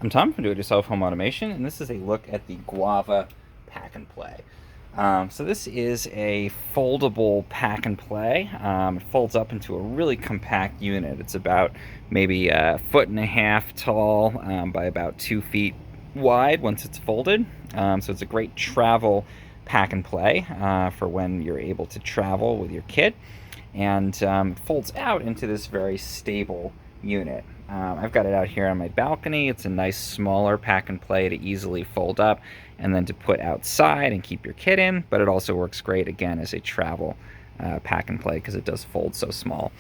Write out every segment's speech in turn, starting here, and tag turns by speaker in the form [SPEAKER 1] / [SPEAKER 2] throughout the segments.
[SPEAKER 1] I'm Tom from Do-It-Yourself Home Automation, and this is a look at the Guava Pack and Play. So this is a foldable pack and play. It folds up into a really compact unit. It's about maybe a foot and a half tall by about 2 feet wide once it's folded. So it's a great travel pack and play for when you're able to travel with your kid. And it folds out into this very stable unit. I've got it out here on my balcony. It's a nice smaller pack and play to easily fold up and then to put outside and keep your kid in, but it also works great again as a travel pack and play because it does fold so small.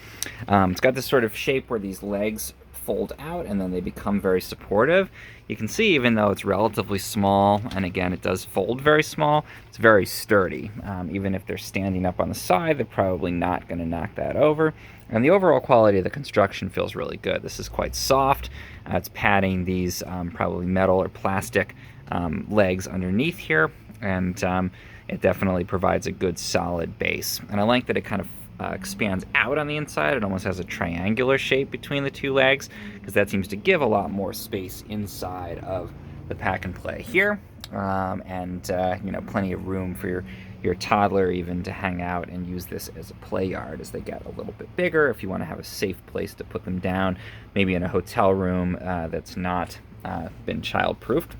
[SPEAKER 1] It's got this sort of shape where these legs fold out and then they become very supportive. You can see even though it's relatively small, and again it does fold very small, it's very sturdy. Even if they're standing up on the side, they're probably not going to knock that over. And the overall quality of the construction feels really good. This is quite soft. It's padding these probably metal or plastic legs underneath here, and it definitely provides a good solid base. And I like that it kind of expands out on the inside. It almost has a triangular shape between the two legs because that seems to give a lot more space inside of the pack and play here, and you know, plenty of room for your toddler even to hang out and use this as a play yard as they get a little bit bigger. If you want to have a safe place to put them down, maybe in a hotel room that's not been child-proofed.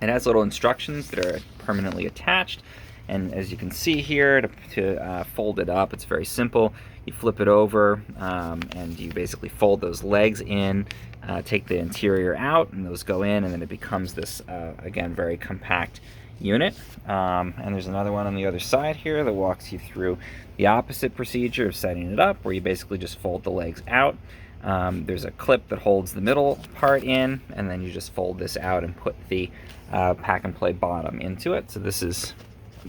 [SPEAKER 1] It has little instructions that are permanently attached. And as you can see here, to fold it up, it's very simple. You flip it over and you basically fold those legs in, take the interior out, and those go in, and then it becomes this, again, very compact unit. And there's another one on the other side here that walks you through the opposite procedure of setting it up, where you basically just fold the legs out. There's a clip that holds the middle part in, and then you just fold this out and put the pack and play bottom into it. So this is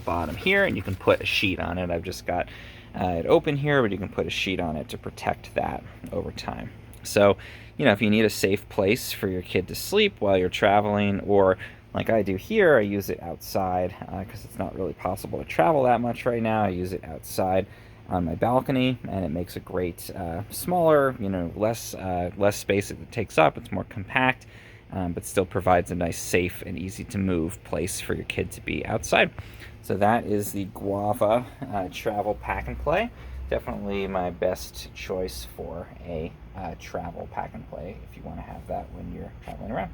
[SPEAKER 1] bottom here, and you can put a sheet on it. I've just got it open here, but you can put a sheet on it to protect that over time. So, you know, if you need a safe place for your kid to sleep while you're traveling, or like I do here, I use it outside because it's not really possible to travel that much right now. I use it outside on my balcony, and it makes a great smaller, you know, less space it takes up. It's more compact, but still provides a nice, safe, and easy to move place for your kid to be outside. So that is the Guava travel pack and play. Definitely my best choice for a travel pack and play if you want to have that when you're traveling around.